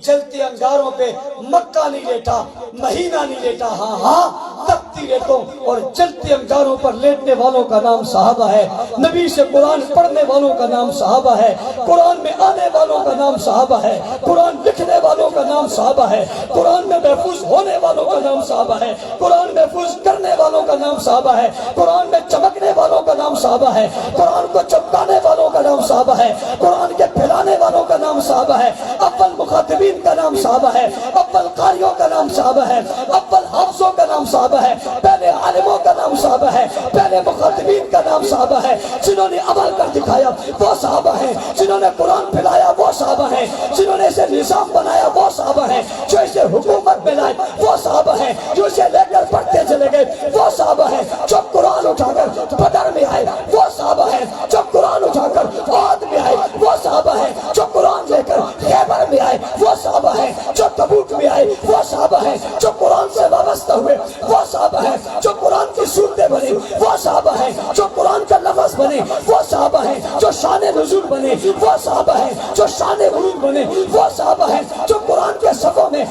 جلتے انگاروں پہ مکہ نہیں لیٹا، مہینہ نہیں لیٹا، ہاں تپتی ریتوں اور جلتے انگاروں پر لیٹنے والوں کا نام صحابہ ہے۔ نبی سے قرآن پڑھنے والوں کا نام صحابہ ہے، قرآن میں آنے والوں کا نام صحابہ ہے، قرآن لکھنے والوں کا نام صحابہ ہے، قرآن میں محفوظ ہونے والوں کا نام صحابہ ہے، قرآن محفوظ کرنے والوں کا نام صحابہ ہے، قرآن میں چمکنے والوں کا نام صحابہ ہے، قرآن کو چمکانے والوں کا نام صحابہ ہے، قرآن کے پھیلانے والوں کا نام صحابہ ہے، اول مخاطبین کا نام صحابہ ہے، اول قاریوں کا نام صحابہ ہے، اول حافظوں کا نام صحابہ ہے، پہلے عالموں کا نام صحابہ ہے، پہلے مخاطبین کا نام صحابہ ہے، جنہوں نے عمل کر دکھایا وہ صحابہ ہیں، جنہوں نے قرآن پھیلایا وہ صحابہ ہیں، جنہوں نے اسے نظام بنایا وہ صحابہ ہیں، جو اسے حکومت میں لائے وہ صحابہ ہیں، جو اسے لے کر پڑھتے چلے گئے وہ صحابہ ہیں، جو قرآن اٹھا کر بدر میں آئے وہ صحابہ ہیں، جو قرآن اٹھا کر عہد میں آئے وہ صحابہ ہیں، جو قرآن لے کر خیبر میں آئے وہ صحابہ ہیں، جو تبوک میں آئے وہ صحابہ ہیں، جو قرآن سے وابستہ ہوئے وہ صحابہ ہیں، جو قرآن کی صورتیں بنی وہ صحابہ ہیں، جو قرآن کا لفظ بنے وہ صحابہ ہیں، جو شان نزول بنے وہ صحابہ ہیں، جو شان ورود بنے وہ صحابہ ہیں، جو قرآن کے صفوں میں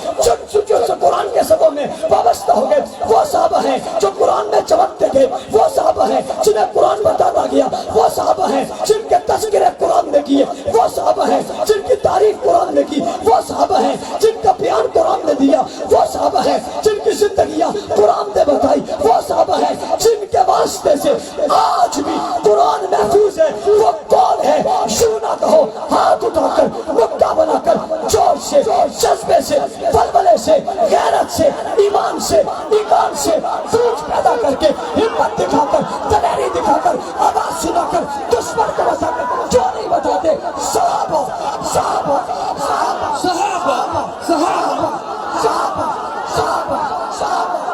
قرآن کے صفوں میں وابستہ ہو گئے وہ صحابہ ہیں، جو قرآن میں چمکتے گئے وہ صحابہ ہیں، جنہیں قرآن بتاتا گیا وہ صحابہ ہیں، جن کے تذکرے قرآن نے کیے وہ صحابہ ہیں، جن کی تعریف قرآن نے کی وہ صحابہ ہیں، جن کا بیان قرآن نے دیا وہ صحابہ ہیں، جن کی زندگیاں قرآن نے بتائی وہ صحابہ ہیں، جن کے واسطے سے آج بھی قرآن محفوظ ہے۔ وہ کون ہے؟ یوں نہ کہو، ہاتھ اٹھا کر مکہ بنا کر جوش سے، جذبے سے، ولولے سے، غیرت سے، ایمان سے، ایمان سے سوچ پیدا کر کے ہمت دکھا کر، دلیری دکھا کر، آواز سنا کر، دشمن کو بتا کر جو نہیں بتاتے صحابہ صحابہ صحابہ صحابہ صحابہ صحابہ صحابہ صحابہ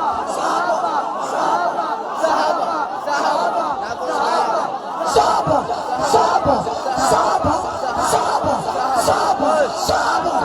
صحابہ صحابہ صحابہ صحابہ صحابہ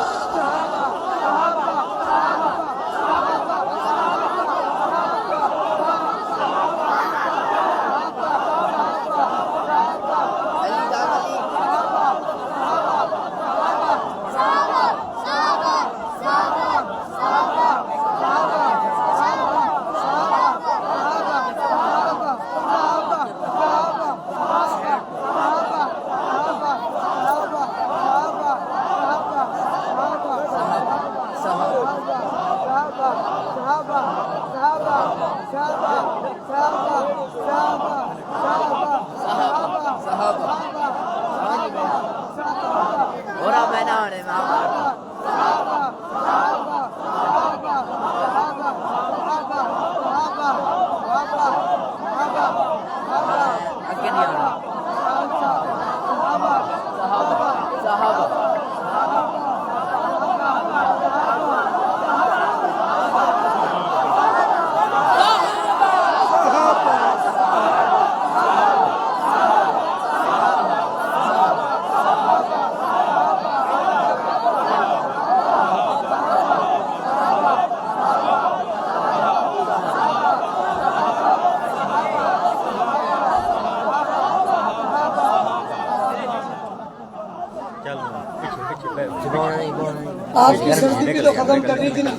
آپ کی سردی بھی تو ختم کرنی تھی نا،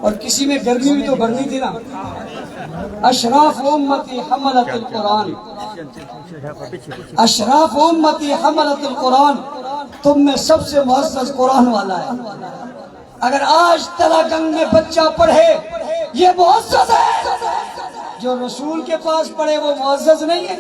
اور کسی میں گرمی بھی تو بھرنی تھی نا۔ اشراف امتی حملت القرآن، اشراف امتی حملت القرآن، تم میں سب سے معزز قرآن والا ہے۔ اگر آج تلاگنگ میں بچہ پڑھے یہ معزز ہے، جو رسول کے پاس پڑھے وہ معزز نہیں ہے۔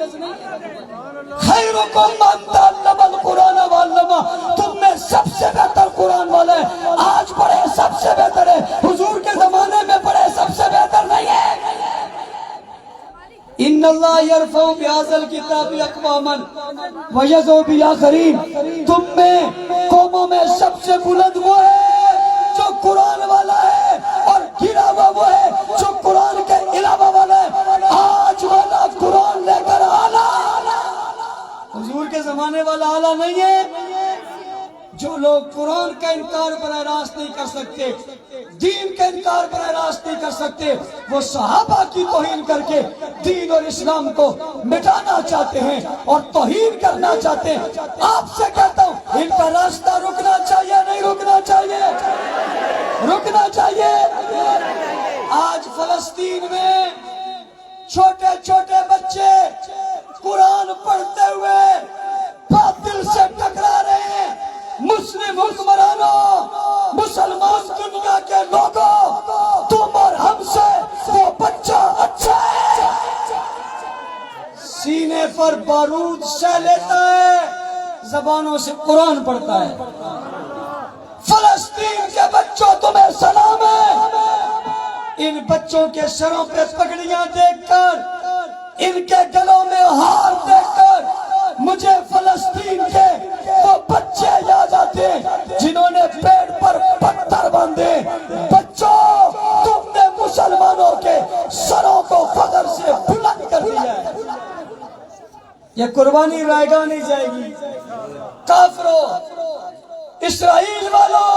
خیرکم من تعلم القرآن وعلمہ، تم میں سب سے بہتر قرآن والا ہے۔ آج پڑھے سب سے بہتر ہے، حضور کے زمانے میں پڑھے سب سے بہتر نہیں ہے۔ ان اللہ یرفع بہذا الکتاب اقواما ویضع بآخرین، تم میں قوموں میں سب سے بلند وہ ہے جو قرآن والا ہے، اور گرا ہوا وہ ہے جو قرآن کے علاوہ والا ہے۔ آج والا قرآن لے کر آنا، حضور کے زمانے والا اعلیٰ نہیں ہے۔ جو لوگ قرآن کا انکار براہ راست نہیں کر سکتے، دین کا انکار براہ راست نہیں کر سکتے، وہ صحابہ کی توہین کر کے دین اور اسلام کو مٹانا چاہتے ہیں اور توہین کرنا چاہتے ہیں۔ آپ سے کہتا ہوں ان کا راستہ رکنا چاہیے، نہیں رکنا چاہیے؟ رکنا چاہیے۔ آج فلسطین میں چھوٹے چھوٹے بچے قرآن پڑھتے ہوئے باطل سے ٹکرا رہے ہیں۔ مسلم حکمرانوں، مسلمان دنیا کے لوگوں، تم اور ہم سے وہ بچہ اچھا ہے۔ سینے پر بارود سہ لیتا ہے، زبانوں سے قرآن پڑھتا ہے۔ فلسطین کے بچوں تمہیں سلام ہے۔ ان بچوں کے سروں پہ پگڑیاں دیکھ کر، ان کے گلوں میں ہار دیکھ کر مجھے فلسطین کے وہ بچے یاد آتے جنہوں نے پیڑ پر پتھر باندھے۔ بچوں، تم نے مسلمانوں کے سروں کو فخر سے بلند کر دیا ہے۔ یہ قربانی رائے گاہ نہیں جائے گی۔ کافروں، اسرائیل والوں،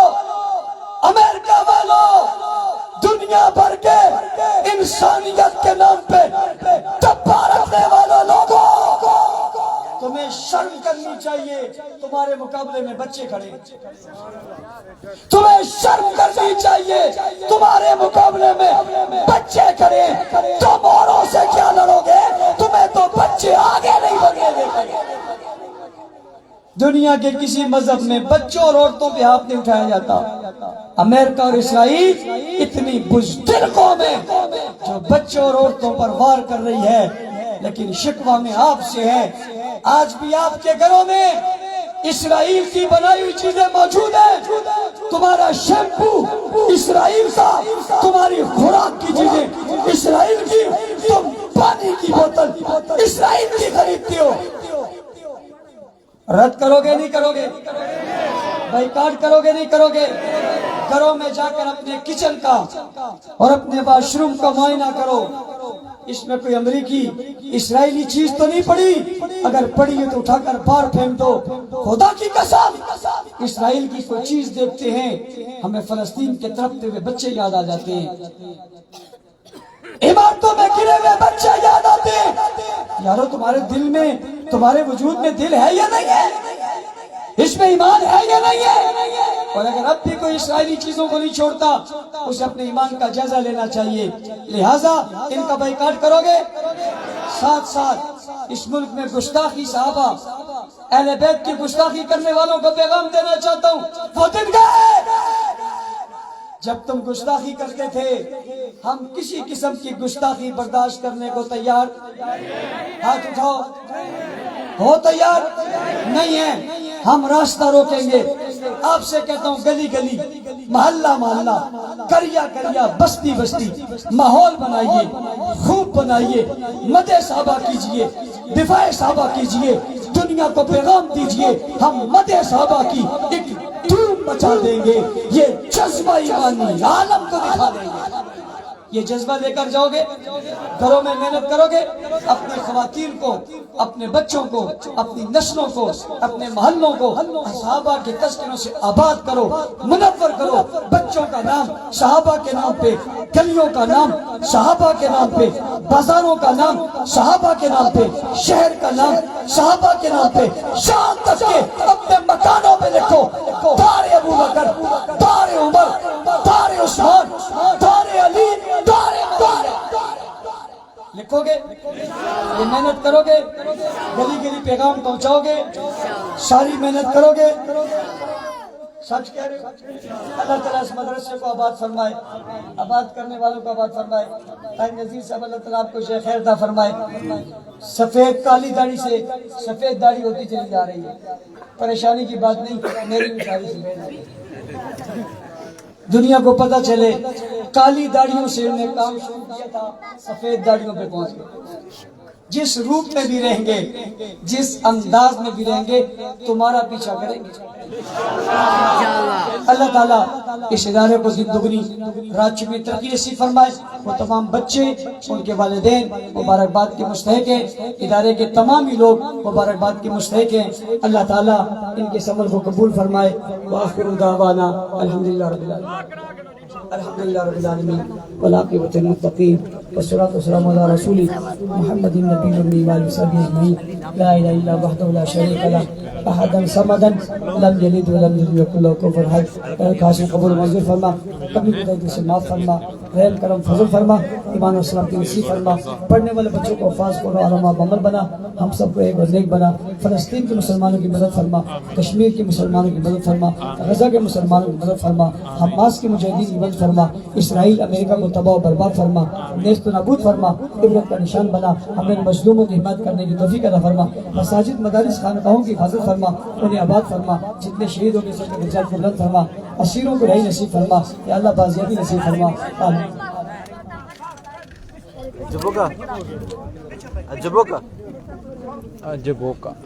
امریکہ والوں، دنیا دنیا بھر کے انسانیت کے نام پہ ڈبہ رکھنے والوں لوگوں، تمہیں شرم کرنی چاہیے، تمہارے مقابلے میں بچے کھڑے ہیں۔ تمہیں شرم کرنی چاہیے، تمہارے مقابلے میں بچے کھڑے ہیں۔ تم اوروں سے کیا لڑو گے؟ تمہیں تو بچے آگے نہیں بڑھنے دیں۔ دنیا کے کسی مذہب میں بچوں اور عورتوں پہ ہاتھ نہیں اٹھایا جاتا۔ امریکہ اور اسرائیل اتنی بزدل قوم ہے جو بچوں اور عورتوں پر وار کر رہی ہے، لیکن شکوہ میں آپ سے ہے۔ آج بھی آپ کے گھروں میں اسرائیل کی بنائی ہوئی چیزیں موجود ہیں۔ تمہارا شیمپو اسرائیل کا، تمہاری خوراک کی چیزیں اسرائیل کی، تم پانی کی بوتل اسرائیل کی خریدتی ہو۔ رد کرو گے نہیں کرو گے؟ بائیکاٹ کرو گے نہیں کرو گے؟ گھروں میں جا کر اپنے کچن کا اور اپنے واش روم کا معائنہ کرو، اس میں کوئی امریکی اسرائیلی چیز تو نہیں پڑی؟ اگر پڑی ہے تو اٹھا کر باہر پھینک دو۔ خدا کی قسم اسرائیل کی کوئی چیز دیکھتے ہیں ہمیں فلسطین کے تڑپتے ہوئے بچے یاد آ جاتے ہیں، عمارتوں میں گرے ہوئے بچے یاد آتے ہیں۔ یارو تمہارے دل میں، تمہارے وجود میں دل ہے یا نہیں ہے؟ اس میں ایمان ہے یا نہیں ہے؟ اور اگر اب بھی کوئی اسرائیلی چیزوں کو نہیں چھوڑتا، اسے اپنے ایمان کا جائزہ لینا چاہیے۔ لہٰذا ان کا بائیکاٹ کرو گے، ساتھ ساتھ اس ملک میں گستاخی صحابہ، اہل بیت کی گستاخی کرنے والوں کو پیغام دینا چاہتا ہوں، وہ دن گئے جب تم گستاخی کرتے تھے۔ ہم کسی قسم کی گستاخی برداشت کرنے کو تیار، ہاتھ اٹھاؤ، ہو تیار؟ نہیں ہے، ہم راستہ روکیں گے۔ آپ سے کہتا ہوں گلی گلی، محلہ محلہ، کریا کریا، بستی بستی ماحول بنائیے، خوب بنائیے، مدح صحابہ کیجئے، دفاع صحابہ کیجئے، دنیا کو پیغام دیجئے ہم مدح صحابہ کی ایک دھوم مچا دیں گے۔ یہ جذبہ ایمانی عالم کو دکھا دیں گے۔ یہ جذبہ لے کر جاؤ گے، گھروں میں محنت کرو گے، اپنے خواتین کو، اپنے بچوں کو، اپنی نسلوں کو، اپنے محلوں کو صحابہ کے تذکروں سے آباد کرو، منور کرو۔ بچوں کا نام صحابہ کے نام پہ، گلیوں کا نام صحابہ کے نام پہ، بازاروں کا نام صحابہ کے نام پہ، شہر کا نام صحابہ کے نام پہ، شام تک کے اپنے مکانوں پہ لکھو، دار ابو بکر، دار عمر، دار عثمان، دار علی، دار لکھو گے، یہ محنت کرو گے، گلی گلی پیغام پہنچاؤ گے، ساری محنت کرو گے۔ سچ کہہ رہے ہو؟ اللہ تعالیٰ اس مدرسے کو آباد فرمائے، آباد کرنے والوں کو آباد فرمائے۔ قائم نذیر صاحب اللہ تعالیٰ آپ کو شیخ خیر عطا فرمائے۔ سفید کالی داڑھی سے سفید داڑھی ہوتی چلی جا رہی ہے، پریشانی کی بات نہیں، میری بھی داڑھی سے دنیا کو پتہ چلے کالی داڑھیوں سے انہوں نے کام شروع کیا تھا، سفید داڑھیوں پہ پہنچ گئے۔ جس روپ میں بھی رہیں گے، جس انداز میں بھی رہیں گے، تمہارا پیچھا کریں گے۔ اللہ تعالیٰ اس ادارے کو زندگی رات چمی ترقی نصیب فرمائے۔ وہ تمام بچے، ان کے والدین مبارکباد کے مستحق ہیں، ادارے کے تمام ہی لوگ مبارکباد کے مستحق ہیں۔ اللہ تعالیٰ ان کے عمل کو قبول فرمائے۔ وآخر دعوانا الحمدللہ رب العالمین، الحمدللہ رب العالمین، والعاقبۃ للمتقین، والصلاۃ والسلام علی رسول محمد النبی الأمی وآلہ وصحبہ اجمعین۔ لا الہ الا اللہ وحدہ لا شریک لہ، احدا صمدا لم یلد ولم یولد ولم یکن لہ کفوا احد۔ خاص قبول منظور فرما، کبھی بدعت سے معاف فرما، رحم کرم فضل فرما، ایمان و سلامتی نصیب فرما۔ پڑھنے والے بچوں کو حفاظ کرو، علماء بعمل بنا، ہم سب کو ایک اور نیک بنا۔ فلسطین کے مسلمانوں کی مدد فرما، کشمیر کے مسلمانوں کی مدد فرما، غزہ کے مسلمانوں کی مدد فرما، حماس کے مجاہدین کی مدد فرما، اسرائیل امریکہ کو تباہ و برباد فرما، نیست و نابود فرما، عبرت کا نشان بنا، ہمیں مظلوموں کی حمایت کرنے کی توفیق عطا فرما۔ مساجد مدارس خانقاہوں کی حفاظت فرما، انہیں آباد فرما، جتنے شہید ہو گئے سب کے درجات کو بلند فرما، اسیروں کو رہائی نصیب فرما، یا اللہ بازیابی نصیب فرما، آمین۔ Ajaboka.